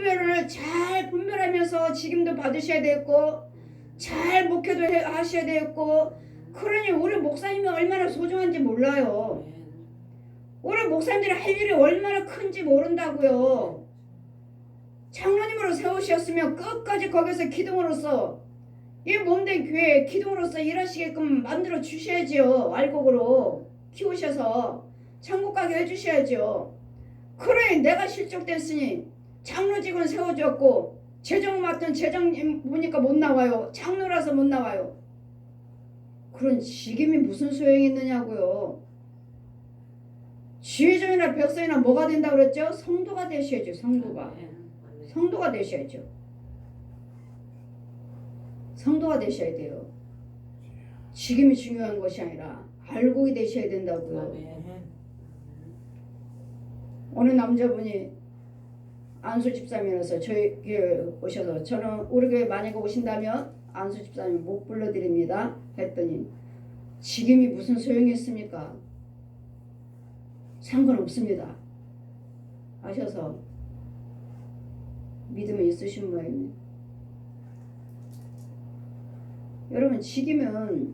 구별을 잘 분별하면서 직임도 받으셔야 되겠고 잘 목회도 하셔야 되겠고 그러니 우리 목사님이 얼마나 소중한지 몰라요. 우리 목사님들이 할 일이 얼마나 큰지 모른다고요. 장로님으로 세우셨으면 끝까지 거기서 기둥으로서 이 몸된 교회에 기둥으로서 일하시게끔 만들어 주셔야지요. 알곡으로 키우셔서 천국 가게 해주셔야죠. 그래 내가 실족됐으니 장로직은 세워줬고 재정 맡은 재정님 보니까 못 나와요. 장로라서 못 나와요. 그런 직임이 무슨 소용이 있느냐고요. 지회장이나 벽사이나 뭐가 된다고 그랬죠? 성도가 되셔야죠. 성도가 되셔야죠. 성도가 되셔야 돼요. 직임이 중요한 것이 아니라 알곡이 되셔야 된다고요. 어느 남자분이 안수 집사님이라서 저희 교회에 오셔서 저는 우리 교회 만약에 오신다면 안수 집사님 못 불러드립니다 했더니 직임이 무슨 소용이 있습니까? 상관없습니다 하셔서 믿음이 있으신 모양입니다. 여러분 직임은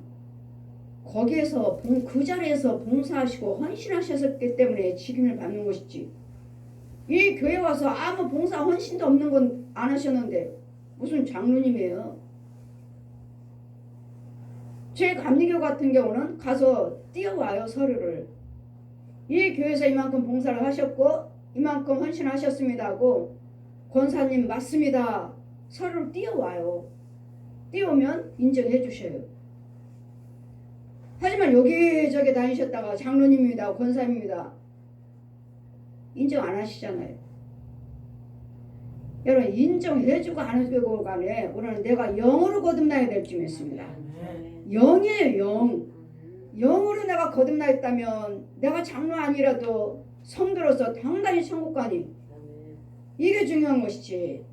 거기에서 그 자리에서 봉사하시고 헌신하셨기 때문에 직임을 받는 것이지 이 교회 와서 아무 봉사 헌신도 없는 건 안 하셨는데 무슨 장로님이에요. 제 감리교 같은 경우는 가서 띄워와요. 서류를 이 교회에서 이만큼 봉사를 하셨고 이만큼 헌신하셨습니다 하고 권사님 맞습니다 서류를 띄워와요. 띄우면 인정해 주셔요. 하지만 여기저기 다니셨다가 장로님입니다 권사님입니다 인정 안 하시잖아요. 여러분 인정해주고 안 해주고 간에 우리는 내가 영으로 거듭나야 될 줄 믿습니다. 영이에요. 영으로 내가 거듭나 있다면 내가 장로 아니라도 성도로서 당당히 천국 가니 이게 중요한 것이지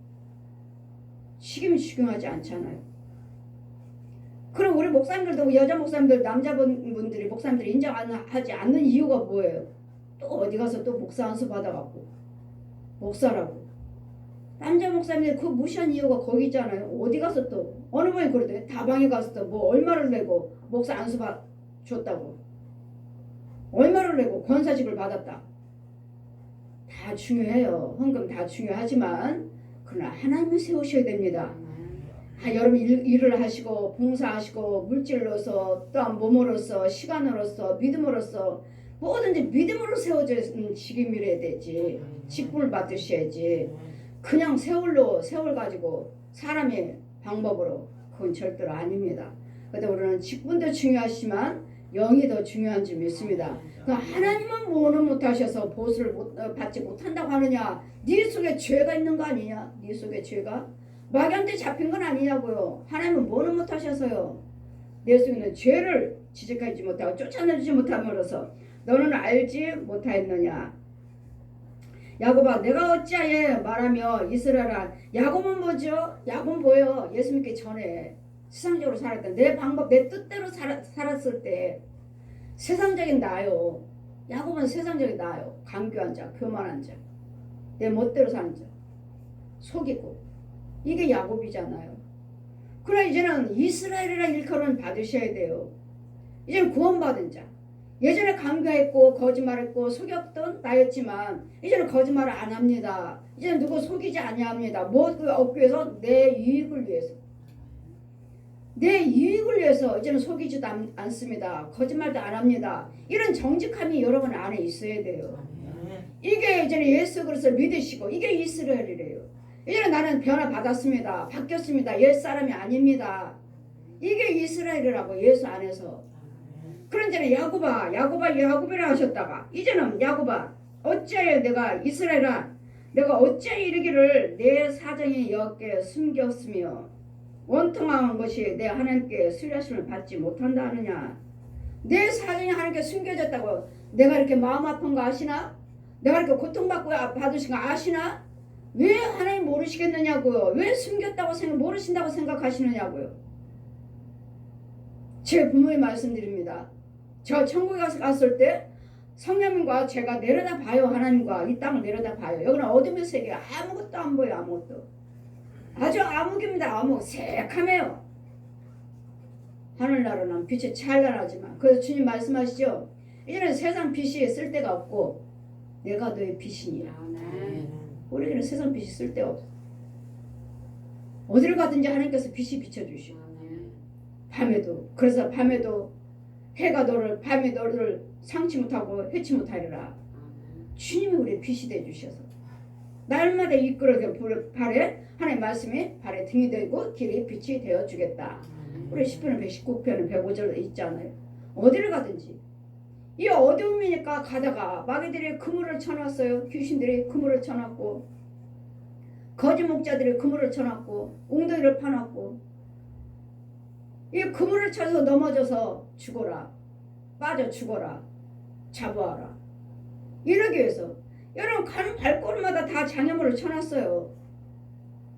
직임이 중요하지 않잖아요. 그럼 우리 목사님들도 여자 목사님들 남자분들이 목사님들이 인정하지 않는 이유가 뭐예요? 또 어디 가서 또 목사 안수 받아갖고 목사라고 남자 목사님들 그 무시한 이유가 거기 있잖아요. 어디 가서 또 어느 분이 그러대 다방에 가서 또 뭐 얼마를 내고 목사 안수 줬다고 얼마를 내고 권사직을 받았다. 다 중요해요. 헌금 다 중요하지만 그러나 하나님을 세우셔야 됩니다. 여러분 일을 하시고 봉사하시고 물질로서 또한 몸으로서 시간으로서 믿음으로서 뭐든지 믿음으로 세워진 직임이래야 되지. 직분을 받으셔야지. 그냥 세월 가지고 사람의 방법으로 그건 절대로 아닙니다. 그런데 우리는 직분도 중요하지만 영이 더 중요한 줄 믿습니다. 하나님은 뭐는 못하셔서 보수를 받지 못한다고 하느냐? 네 속에 죄가 있는 거 아니냐? 네 속에 죄가? 마귀한테 잡힌 건 아니냐고요. 하나님은 뭐는 못하셔서요. 내 속에 있는 죄를 지적하지 못하고 쫓아내지 못함으로써 너는 알지 못하였느냐? 야곱아 내가 어찌하여 말하며 이스라엘아 야곱은 뭐죠? 야곱은 뭐예요? 예수 믿기 전에 세상적으로 살았던 내 방법 내 뜻대로 살았을 때 세상적인 나요. 야곱은 세상적인 나요. 강교한 자 교만한 자 내 멋대로 사는 자 속이고 이게 야곱이잖아요. 그래 이제는 이스라엘이라는 일컬음을 받으셔야 돼요. 이제는 구원받은 자 예전에 강교했고 거짓말했고 속였던 나였지만 이제는 거짓말을 안 합니다. 이제는 누구 속이지 아니합니다. 뭐 얻기 위해서? 내 이익을 위해서. 내 이익을 위해서 이제는 속이지도 않습니다. 거짓말도 안 합니다. 이런 정직함이 여러분 안에 있어야 돼요. 이게 이제는 예수 그리스도를 믿으시고 이게 이스라엘이래요. 이제는 나는 변화 받았습니다. 바뀌었습니다. 옛 사람이 아닙니다. 이게 이스라엘이라고 예수 안에서. 그런 전에 야곱이라 하셨다가 이제는 야곱아 어찌하여 내가 이스라엘아 내가 어찌하여 이르기를 내 사정이 여호와께 숨겼으며 원통한 것이 내 하나님께 수리하심을 받지 못한다 하느냐. 내 사정이 하나님께 숨겨졌다고 내가 이렇게 마음 아픈 거 아시나? 내가 이렇게 고통받고 받으신 거 아시나? 왜 하나님 모르시겠느냐고요. 왜 숨겼다고 모르신다고 생각하시느냐고요. 제 부모님 말씀드립니다. 저 천국에 갔을 때 성령님과 제가 내려다 봐요. 하나님과 이 땅을 내려다 봐요. 여기는 어둠의 세계 아무것도 안 보여. 아무것도. 아주 암흑입니다. 암흑. 새카매요. 하늘나라는 빛이 찬란하지만 그래서 주님 말씀하시죠. 이제는 세상 빛이 쓸데가 없고 내가 너의 빛이니라. 우리에게는 세상 빛이 쓸데가 없어. 어디를 가든지 하나님께서 빛이 비춰주시고 밤에도 그래서 밤에도 해가 너를 밤에 너를 상치 못하고 해치 못하리라. 주님이 우리의 빛이 되어주셔서 날마다 이끌어서 발에 하나님의 말씀이 발에 등이 되고 길이 빛이 되어주겠다. 우리 10편 119편 105절에 있잖아요. 어디를 가든지 이 어둠이니까 가다가 마귀들이 그물을 쳐놨어요. 귀신들이 그물을 쳐놨고 거짓 목자들이 그물을 쳐놨고 웅덩이를 파놨고 이 그물을 쳐서 넘어져서 죽어라. 빠져 죽어라. 자부하라. 이러기 위해서 여러분 가는 발걸음마다 다 장애물을 쳐놨어요.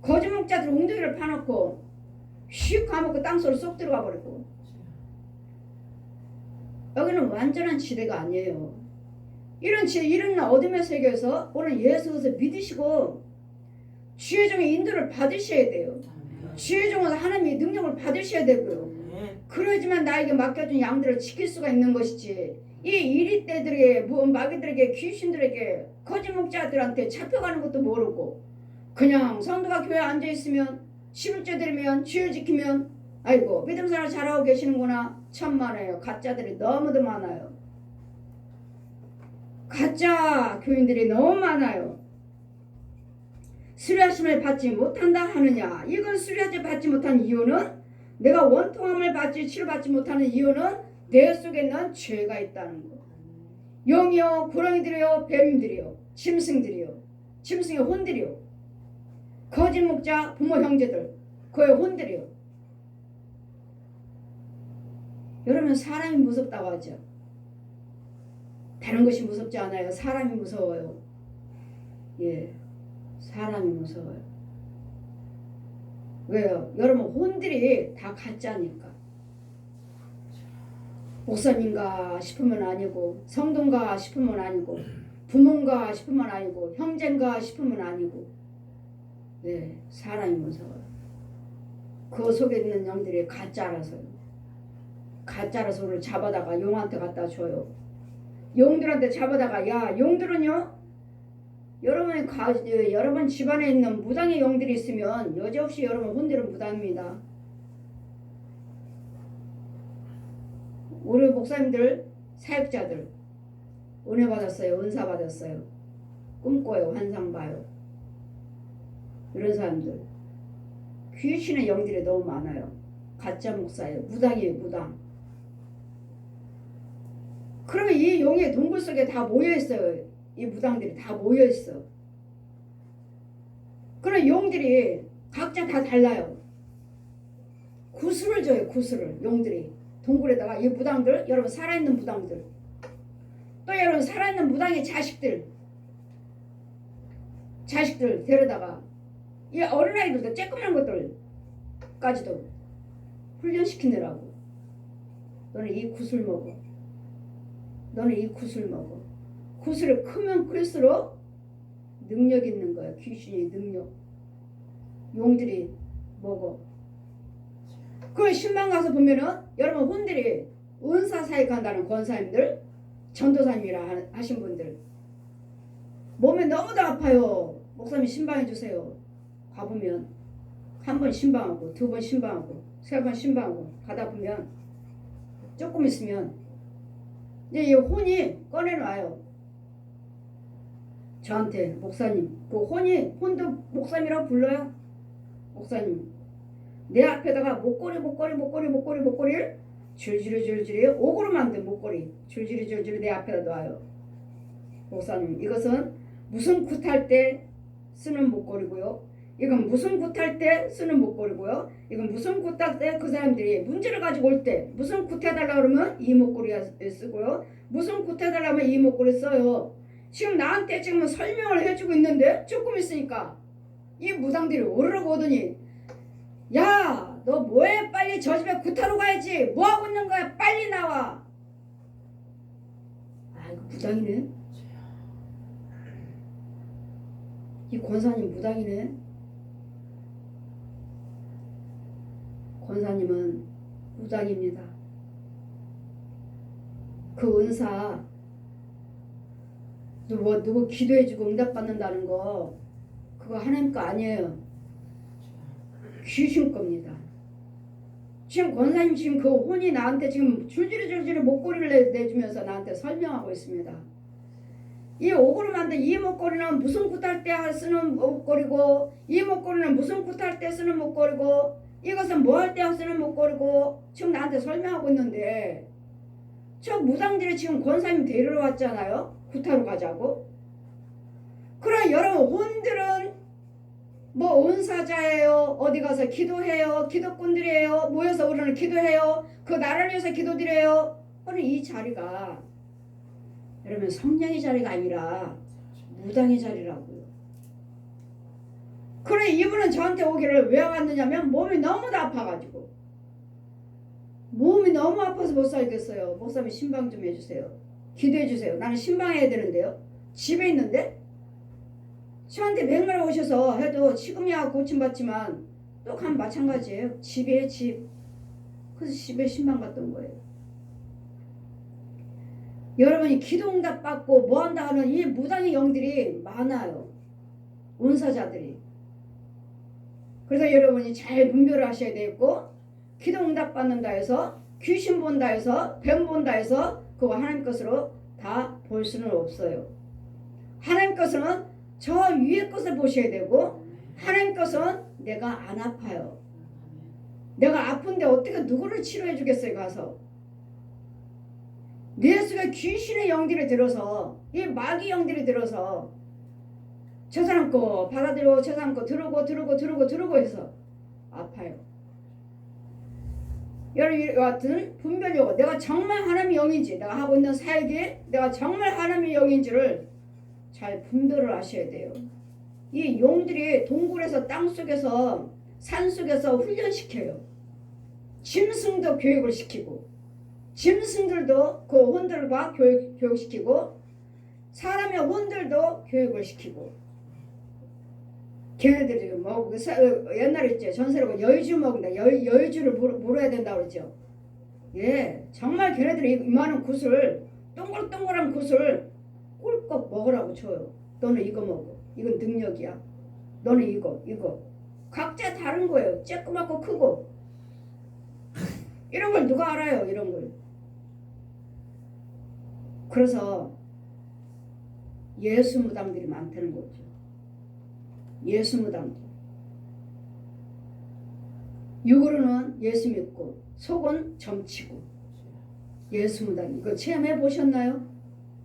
거짓 목자들 웅덩이를 파놓고 휙 가먹고 땅속으로 쏙 들어가 버리고 여기는 완전한 지대가 아니에요. 이런 어둠의 세계에서 오늘 예수를 믿으시고 주의 종의 인도를 받으셔야 돼요. 주의 종은 하나님의 능력을 받으셔야 되고요. 그러지만 나에게 맡겨준 양들을 지킬 수가 있는 것이지 이 이리떼들에게 마귀들에게 귀신들에게 거짓 목자들한테 잡혀가는 것도 모르고 그냥 성도가 교회에 앉아있으면 11조 드리면 주일 지키면 아이고 믿음생활 잘하고 계시는구나. 천만에요. 가짜들이 너무도 많아요. 가짜 교인들이 너무 많아요. 수리하심을 받지 못한다 하느냐. 이건 수리하지 받지 못한 이유는 내가 원통함을 받지 치료받지 못하는 이유는 내 속에 는 죄가 있다는 거. 용이요 구렁이들이요 뱀들이요 짐승들이요 짐승의 혼들이요 거짓 목자 부모 형제들 그의 혼들이요. 여러분 사람이 무섭다고 하죠. 다른 것이 무섭지 않아요. 사람이 무서워요. 예, 사람이 무서워요. 왜요? 여러분 혼들이 다 가짜니까. 목사님가 싶으면 아니고 성도인가 싶으면 아니고 부모인가 싶으면 아니고 형제인가 싶으면 아니고 네, 사람이 무서워요. 그 속에 있는 영들이 가짜라서요. 가짜라서 우리를 잡아다가 용한테 갖다 줘요. 용들한테 잡아다가 야 용들은요 여러분 집안에 있는 무당의 영들이 있으면 여지없이 여러분 혼들은 무당입니다. 우리 목사님들 사역자들 은혜 받았어요. 은사 받았어요. 꿈꿔요. 환상 봐요. 이런 사람들 귀신의 영들이 너무 많아요. 가짜 목사예요. 무당이에요. 무당. 그러면 이 용의 동굴 속에 다 모여있어요. 이 무당들이 다 모여있어. 그런 용들이 각자 다 달라요. 구슬을 줘요. 구슬을 용들이 동굴에다가 이 무당들 여러분 살아있는 무당들 또 여러분 살아있는 무당의 자식들 데려다가 이 어린아이들도 쬐끄만 것들까지도 훈련시키느라고 너는 이 구슬 먹어. 너는 이 구슬 먹어. 구슬을 크면 클수록 능력 있는 거야. 귀신의 능력. 용들이 먹어. 그 신방 가서 보면은 여러분 혼들이 은사 사역한다는 권사님들 전도사님이라 하신 분들 몸에 너무도 아파요. 목사님 신방해 주세요. 가보면 한 번 신방하고 두 번 신방하고 세 번 신방하고 가다 보면 조금 있으면 이제 이 혼이 꺼내놔요. 저한테 목사님 그 혼도 목사님이라고 불러요. 목사님 내 앞에다가 목걸이를 줄줄이 옥으로 만든 목걸이 줄줄이 내 앞에다 놔요. 목사님 이것은 무슨 굿할 때 쓰는 목걸이고요. 이건 무슨 굿할 때 쓰는 목걸이고요. 이건 무슨 굿할 때 그 사람들이 문제를 가지고 올 때 무슨 굿해달라 그러면 이 목걸이 쓰고요. 무슨 굿해달라 하면 이 목걸이 써요. 지금 나한테 지금 설명을 해주고 있는데 조금 있으니까 이 무당들이 오르르 오더니 야 너 뭐해 빨리 저 집에 굿하러 가야지 뭐하고 있는 거야 빨리 나와. 아이고 무당이네. 이 권사님 무당이네. 권사님은 무당입니다. 그 은사 누구 기도해주고 응답받는다는 거 그거 하나님 거 아니에요. 귀신 겁니다. 지금 권사님 지금 그 혼이 나한테 지금 줄줄이 목걸이를 내주면서 나한테 설명하고 있습니다. 이 옥으로 만든 이 목걸이는 무슨 굿할 때 쓰는 목걸이고, 이 목걸이는 무슨 굿할 때 쓰는 목걸이고, 이것은 뭐 할 때 쓰는 목걸이고 지금 나한테 설명하고 있는데, 저 무당들이 지금 권사님 데리러 왔잖아요. 굿하러 가자고. 그럼 여러분 혼들은 뭐 은사자예요. 어디 가서 기도해요. 기도꾼들이에요. 모여서 우리는 기도해요. 그 나라를 위해서 기도드려요. 그럼 이 자리가 여러분 성령의 자리가 아니라 무당의 자리라고요. 그래 이분은 저한테 오기를 왜 왔느냐면 몸이 너무 아파가지고 몸이 너무 아파서 못 살겠어요. 목사님 신방 좀 해주세요. 기도해 주세요. 나는 신방해야 되는데요. 집에 있는데 저한테 맨날 오셔서 해도 지금이야 고침받지만 또 가면 마찬가지예요. 집에 집. 그래서 집에 신방 갔던 거예요. 여러분이 기도응답 받고 뭐한다 하는 이 무당의 영들이 많아요. 은사자들이. 그래서 여러분이 잘 분별을 하셔야 되겠고, 기도응답 받는다 해서 귀신 본다 해서 뱀 본다 해서 그거 하나님 것으로 다 볼 수는 없어요. 하나님 것은 저 위에 것을 보셔야 되고, 하나님 것은 내가 안 아파요. 내가 아픈데 어떻게 누구를 치료해 주겠어요. 가서 내 속에 귀신의 영들이 들어서, 이 마귀 영들이 들어서 저 사람 거 받아들이고 저 사람 거 들고 해서 아파요. 여러분 같은 분별력을 내가 정말 하나님의 영인지, 내가 하고 있는 사역이 내가 정말 하나님의 영인지를 잘 분별을 하셔야 돼요. 이 용들이 동굴에서 땅속에서 산속에서 훈련시켜요. 짐승도 교육을 시키고, 짐승들도 그 혼들과 교육시키고, 사람의 혼들도 교육을 시키고. 걔네들이 뭐 옛날에 있죠. 전설하고 여의주 먹는다. 여의주를 물어야 된다고 그러죠. 예, 정말 걔네들이 이만한 굿을, 동글동글한 굿을 꿀꺽 먹으라고 줘요. 너는 이거 먹어. 이건 능력이야. 너는 이거. 각자 다른 거예요. 쬐끄맣고 크고. 이런 걸 누가 알아요? 이런 걸. 그래서 예수 무당들이 많다는 거죠. 예수 무당들. 육으로는 예수 믿고 속은 점치고. 예수 무당. 이거 체험해 보셨나요?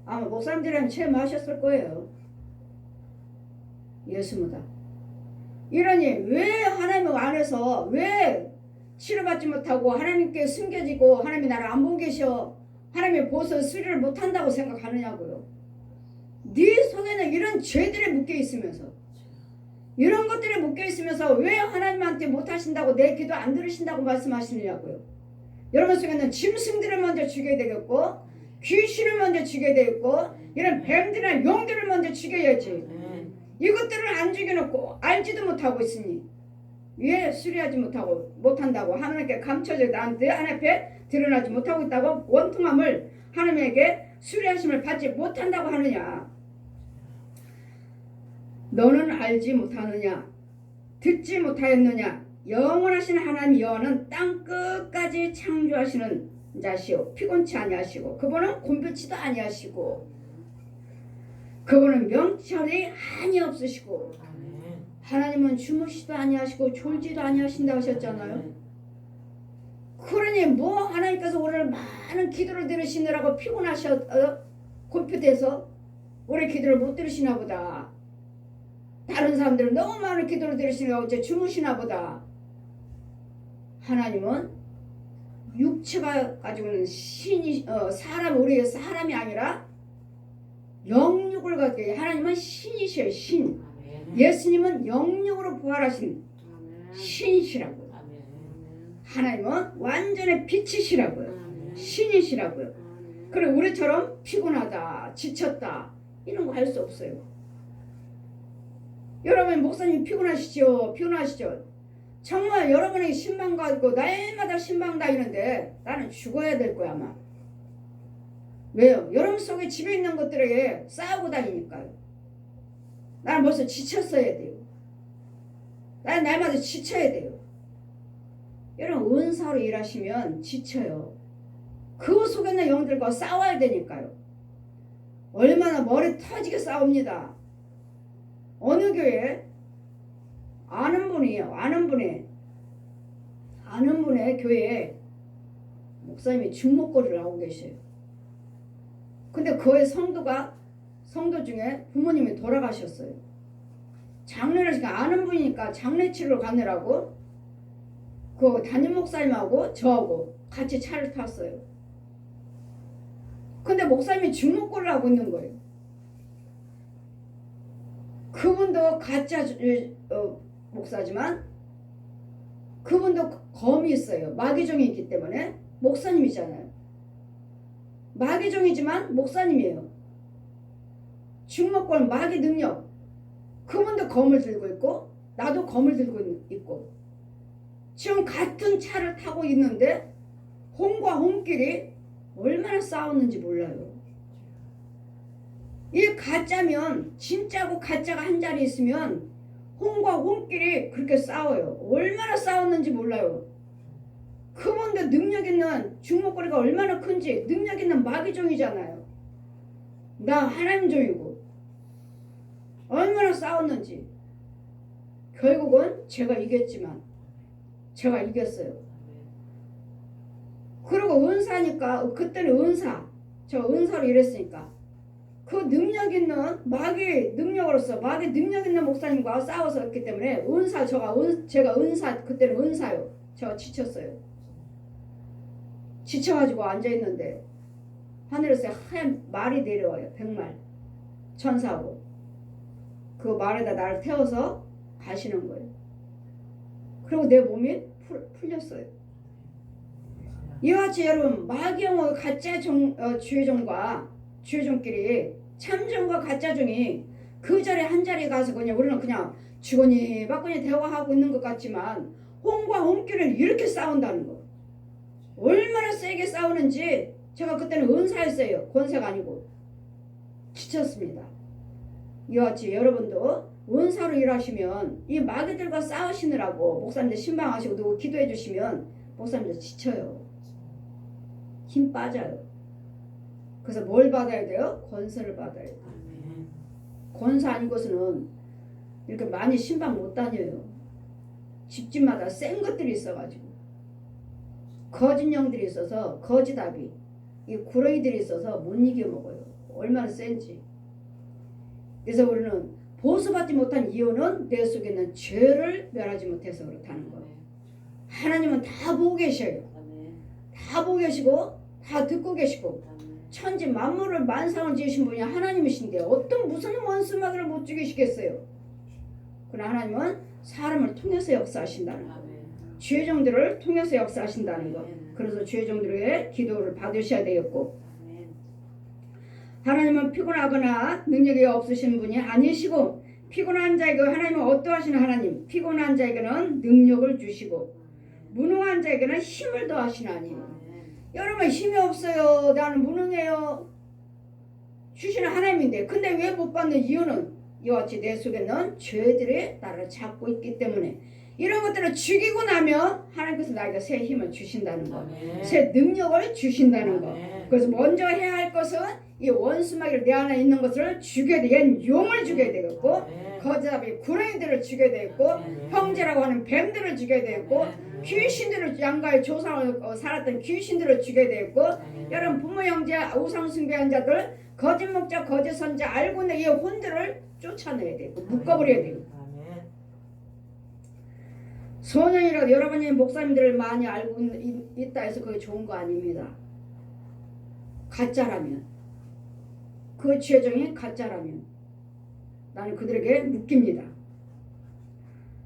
아마 목사님들이랑 체험하셨을 거예요. 예수 무당. 이러니 왜 하나님 안에서 왜 치료받지 못하고 하나님께 숨겨지고 하나님이 나를 안 보고 계셔, 하나님의 보호서 수리를 못한다고 생각하느냐고요. 네 속에는 이런 죄들이 묶여있으면서, 이런 것들이 묶여있으면서 왜 하나님한테 못하신다고, 내 기도 안 들으신다고 말씀하시느냐고요. 여러분 속에는 짐승들을 먼저 죽여야 되겠고, 귀신을 먼저 죽여야 되겠고, 이런 뱀들이나 용들을 먼저 죽여야지. 이것들을 안 죽여놓고 알지도 못하고 있으니 왜 수리하지 못한다고 하나님께 감춰져 나한테 하나님 앞에 드러나지 못하고 있다고 원통함을 하나님에게 수리하심을 받지 못한다고 하느냐. 너는 알지 못하느냐, 듣지 못하였느냐. 영원하신 하나님 여호와는 땅 끝까지 창조하시는 자시오. 피곤치 아니하시고, 그분은 곤변치도 아니하시고, 그분은 명철이 한이 없으시고, 하나님은 주무시도 아니하시고 졸지도 아니하신다 하셨잖아요. 그러니 뭐 하나님께서 오늘 많은 기도를 들으시느라고 곤표돼서 우리 기도를 못 들으시나 보다. 다른 사람들은 너무 많은 기도를 들으시느라고 이제 주무시나 보다. 하나님은 육체가 가지고 있는 우리 사람이 아니라 영육을 가지고, 하나님은 신이셔요. 신. 예수님은 영육으로 부활하신 신이시라고요. 하나님은 완전히 빛이시라고요. 신이시라고요. 그리고 우리처럼 피곤하다, 지쳤다 이런 거 할 수 없어요. 여러분 목사님 피곤하시죠? 피곤하시죠? 정말 여러분에게 신방 가지고 날마다 신방 다니는데 나는 죽어야 될 거야 아마. 왜요? 여러분 속에 집에 있는 것들에게 싸우고 다니니까요. 나는 벌써 지쳤어야 돼요. 나는 날마다 지쳐야 돼요. 여러분 은사로 일하시면 지쳐요. 그 속에 있는 영들과 싸워야 되니까요. 얼마나 머리 터지게 싸웁니다. 어느 교회 아는 분이에요. 아는 분의 교회에 목사님이 중목거리를 하고 계셔요. 근데 그의 성도 중에 부모님이 돌아가셨어요. 장례를 아는 분이니까 장례 치러 가느라고 그 담임 목사님하고 저하고 같이 차를 탔어요. 근데 목사님이 중목거리를 하고 있는 거예요. 그분도 가짜 목사지만 그분도 검이 있어요. 마귀종이 있기 때문에 목사님이잖아요. 마귀종이지만 목사님이에요. 중목권 마귀 능력. 그분도 검을 들고 있고 나도 검을 들고 있고 지금 같은 차를 타고 있는데 홍과 홍끼리 얼마나 싸웠는지 몰라요. 이 가짜면 진짜고 가짜가 한 자리에 있으면 홍과 홍끼리 그렇게 싸워요. 얼마나 싸웠는지 몰라요. 그분도 능력 있는 중목거리가 얼마나 큰지 능력 있는 마귀종이잖아요. 나 하나님 종이고 얼마나 싸웠는지 결국은 제가 이겼지만 제가 이겼어요. 그리고 은사니까 그때는 저 은사로 일했으니까 그 능력 있는 마귀 능력으로서 마귀 능력 있는 목사님과 싸워서 했기 때문에 제가 은사 그때는 은사요. 제가 지쳤어요. 지쳐가지고 앉아있는데 하늘에서 하얀 말이 내려와요. 백말 천사하고 그 말에다 나를 태워서 가시는 거예요. 그리고 내 몸이 풀렸어요. 이와 같이 여러분 마귀영의 가짜 주의종과 주의종끼리 참종과 가짜종이 그 자리에 한 자리에 가서 우리는 그냥 주거니 받거니 대화하고 있는 것 같지만 홍과 홍끼를 이렇게 싸운다는 거. 얼마나 세게 싸우는지 제가 그때는 은사였어요. 권세가 아니고 지쳤습니다. 이와 같이 여러분도 은사로 일하시면 이 마귀들과 싸우시느라고 목사님들 신방하시고 누구 기도해 주시면 목사님들 지쳐요. 힘 빠져요. 그래서 뭘 받아야 돼요? 권세를 받아야 돼요. 권세 아닌 것은 이렇게 많이 신방 못 다녀요. 집집마다 센 것들이 있어가지고 거짓 영들이 있어서 거짓아비 이 구렁이들이 있어서 못 이겨먹어요. 얼마나 센지. 그래서 우리는 보수받지 못한 이유는 내 속에 있는 죄를 멸하지 못해서 그렇다는 거예요. 하나님은 다 보고 계셔요. 다 보고 계시고 다 듣고 계시고 천지 만물을 만상을 지으신 분이 하나님이신데 어떤 무슨 원수마귀를 못 죽이시겠어요. 그러나 하나님은 사람을 통해서 역사하신다는 거. 죄종들을 통해서 역사하신다는 것. 그래서 죄종들의 기도를 받으셔야 되겠고 하나님은 피곤하거나 능력이 없으신 분이 아니시고 피곤한 자에게 하나님은 어떠하시는 하나님 피곤한 자에게는 능력을 주시고 무능한 자에게는 힘을 더하시나니 여러분 힘이 없어요. 나는 무능해요. 주시는 하나님인데 근데 왜 못 받는 이유는 이와 같이 내 속에는 죄들이 나를 잡고 있기 때문에 이런 것들을 죽이고 나면 하나님께서 나에게 새 힘을 주신다는 거. 새 능력을 주신다는 거. 그래서 먼저 해야 할 것은 이 원수마귀를 내 안에 있는 것을 죽여야 돼. 얘는 용을 죽여야 되겠고 거짓아비 구렁이들을 죽여야 되겠고 형제라고 하는 뱀들을 죽여야 되겠고 귀신들을 양가의 조상을 살았던 귀신들을 죽여야 되겠고 여러분 부모 형제 우상 숭배한 자들 거짓 목자 거짓 선자 알고 있는 이 혼들을 쫓아내야 되고 묶어버려야 되고 소년이라도 여러분이 목사님들을 많이 알고 있다 해서 그게 좋은 거 아닙니다. 가짜라면 그 죄정이 가짜라면 나는 그들에게 묶입니다.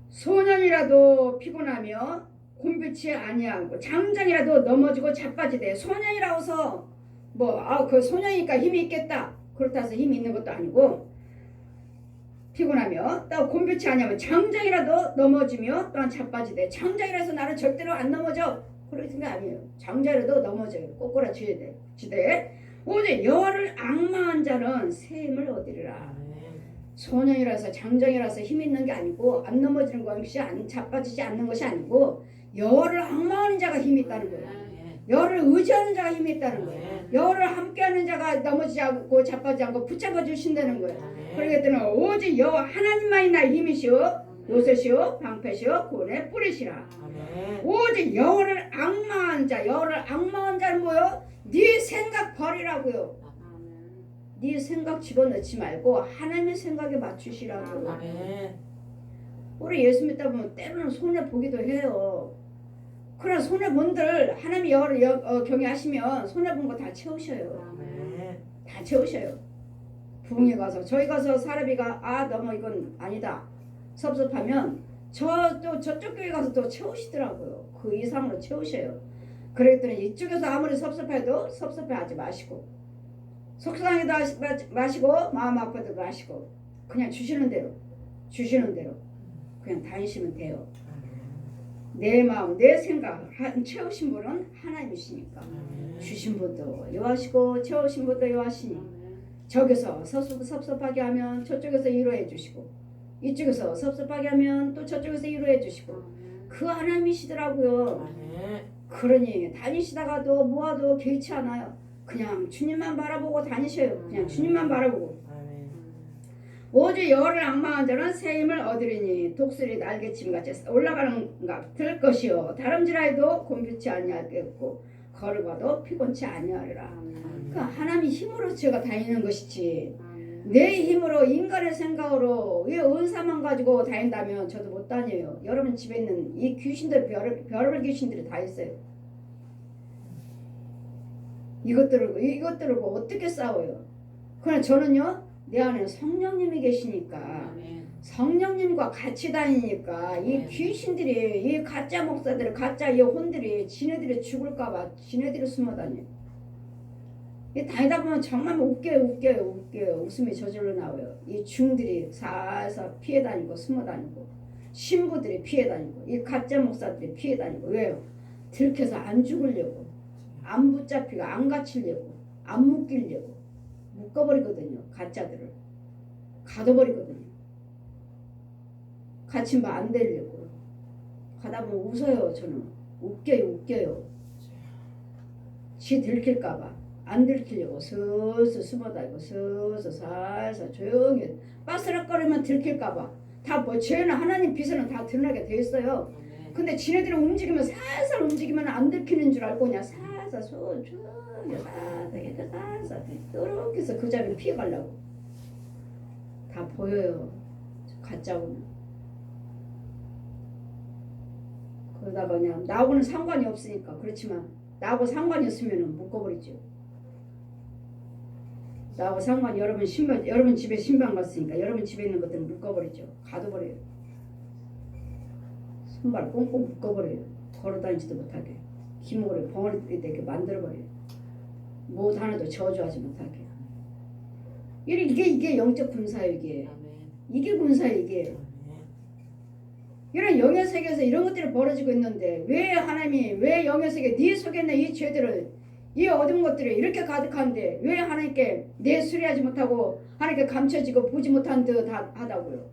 소년이라도 피곤하며 곤비치 아니하고 장장이라도 넘어지고 자빠지되 소년이라고서 그 소년이니까 힘이 있겠다. 그렇다 해서 힘이 있는 것도 아니고, 피곤하며 또 곤변치 아니하면 장장이라도 넘어지며 또한 자빠지되, 장장이라서 나는 절대로 안 넘어져. 그러는 게 아니에요. 장장이라도 넘어져요. 꼬꾸라지되 오직 여호와를 앙망한 자는 새 힘을 얻으리라. 소년이라서 장정이라서 힘이 있는 게 아니고 안 넘어지는 것이 자빠지지 않는 것이 아니고 여호와를 앙망하는 자가 힘이 있다는 거예요. 여호와를 의지하는 자가 힘이 있다는 거예요. 여호와를 함께하는 자가 넘어지지 않고 자빠지지 않고 붙잡아 주신다는 거예요. 그러기 때문에 오직 여호와 하나님만이 나의 힘이시오 요새시오 방패시오 구원의 뿌리시라. 오직 여호와를 앙망한 자, 여호와를 앙망한 자는 뭐요? 네 생각 버리라고요. 네 생각 집어넣지 말고 하나님의 생각에 맞추시라고. 우리 예수 믿다 보면 때로는 손해 보기도 해요. 그러나 손해 본들 하나님 여호와를 경외하시면 손해 본 거 다 채우셔요. 다 채우셔요. 부흥에 가서 저희 가서 사람이가 너무 이건 아니다 섭섭하면 저쪽 교회 가서 또 채우시더라고요. 그 이상으로 채우셔요. 그랬더니 이쪽에서 아무리 섭섭해도 섭섭해하지 마시고 속상해도 마시고 마음 아파도 마시고 그냥 주시는 대로 그냥 다니시면 돼요. 내 마음 내 생각 채우신 분은 하나님이시니까 주신 분도 요하시고 채우신 분도 요하시니 저기서 섭섭하게 하면 저쪽에서 위로해 주시고 이쪽에서 섭섭하게 하면 또 저쪽에서 위로해 주시고 그 하나님이시더라고요. 그러니 다니시다가도 모아도 개의치 않아요. 그냥 주님만 바라보고 다니셔요. 그냥 주님만 바라보고. 오직 여호와를 앙망한 자는 새 힘을 얻으리니 독수리 날개침같이 올라가는 들 것이요 다름질하여도 곤변치 아니하겠고 걸어가도 피곤치 아니하리라. 그러니까 하나님 힘으로 제가 다니는 것이지 내 힘으로 인간의 생각으로 이 은사만 가지고 다닌다면 저도 못 다녀요. 여러분 집에 있는 이 귀신들 별별 귀신들이 다 있어요. 이것들하고 어떻게 싸워요? 그러나 저는요 내 안에 성령님이 계시니까 성령님과 같이 다니니까 이 귀신들이 이 가짜 목사들 가짜 이 혼들이 지네들이 죽을까봐 지네들이 숨어다녀요. 다니다 보면 정말 웃겨요. 웃음이 저절로 나와요. 이 중들이 살살 피해 다니고 숨어 다니고 신부들이 피해 다니고 이 가짜 목사들이 피해 다니고 왜요? 들켜서 안 죽으려고 안 붙잡히고 안 갇히려고 안 묶이려고 묶어버리거든요. 가짜들을 가둬버리거든요. 갇힌 바 안 되려고 가다 보면 웃어요. 저는 웃겨요. 지 들킬까봐 안 들키려고 슬슬 숨어다니고 슬슬 살살 조용히 빠스락거리면 들킬까봐 다 뭐 죄는 하나님 빛에는 다 드러나게 돼 있어요. 근데 지네들이 움직이면 살살 움직이면 안 들키는 줄 알고 그냥 살살 조용히 살살 이렇게 해서 그 자리를 피해가려고 다 보여요. 가짜고는. 그러다가 그냥 나하고는 상관이 없으니까 그렇지만 나하고 상관이 있으면 묶어버리죠. 나하고 상관 여러분 집에 신방 갔으니까 여러분 집에 있는 것들은 묶어버리죠. 가둬버려요. 손발 꽁꽁 묶어버려요. 걸어다니지도 못하게 기목을 벙어리 되게 만들어버려요. 못 하나도 저주하지 못하게. 이게 영적 군사예요. 이게 군사예요. 이게 이런 영의 세계에서 이런 것들이 벌어지고 있는데 왜 하나님이 왜 영의 세계 네 속에 있는 이 죄들을 이 어두운 것들이 이렇게 가득한데 왜 하나님께 내 수리하지 못하고 하나님께 감춰지고 보지 못한 듯 하다고요?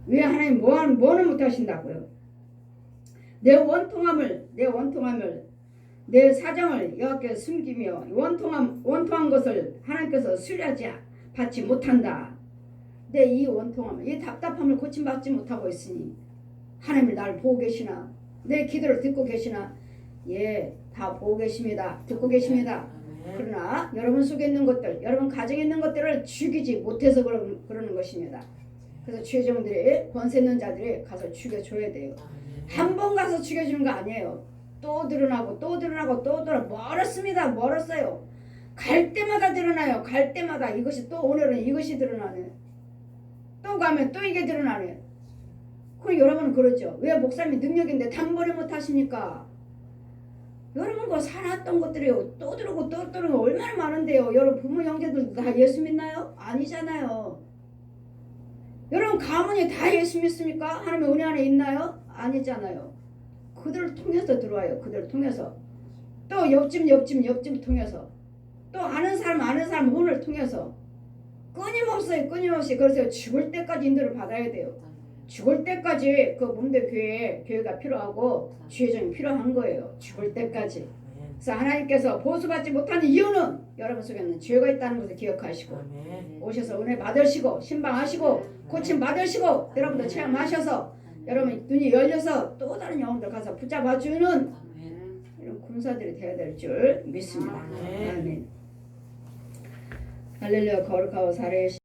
왜 하나님 뭐는 못하신다고요? 내 원통함을 내 사정을 여호와께 숨기며 원통한 것을 하나님께서 수리하지 받지 못한다. 내 이 원통함, 이 답답함을 고침받지 못하고 있으니 하나님이 나를 보고 계시나? 내 기도를 듣고 계시나? 예, 다 보고 계십니다. 듣고 계십니다. 그러나 여러분 속에 있는 것들, 여러분 가정에 있는 것들을 죽이지 못해서 그러는 것입니다. 그래서 죄종들이 권세 있는 자들이 가서 죽여줘야 돼요. 한 번 가서 죽여주는 거 아니에요. 또 드러나고 멀었어요. 갈 때마다 드러나요. 갈 때마다 이것이 또 오늘은 이것이 드러나네. 또 가면 또 이게 드러나네. 그럼 여러분은 그러죠. 왜 목사님이 능력인데 단번에 못하십니까? 여러분과 살았던 것들이 또 들어오고 또 들어오고 얼마나 많은데요. 여러분 부모 형제들도 다 예수 믿나요? 아니잖아요. 여러분 가문이 다 예수 믿습니까? 하나님의 은혜 안에 있나요? 아니잖아요. 그들을 통해서 들어와요. 그들을 통해서. 또 옆집 통해서. 또 아는 사람 혼을 통해서. 끊임없이. 그래서 죽을 때까지 인도를 받아야 돼요. 죽을 때까지 그 몸대 교회가 필요하고 주의정이 필요한 거예요. 죽을 때까지. 그래서 하나님께서 보수받지 못하는 이유는 여러분 속에는 죄가 있다는 것을 기억하시고 오셔서 은혜 받으시고 신방하시고 고침 받으시고 여러분도 체험하셔서 여러분 눈이 열려서 또 다른 영혼들 가서 붙잡아주는 이런 군사들이 되어야 될 줄 믿습니다. 아멘. 할렐루야. 거룩하고 살아계신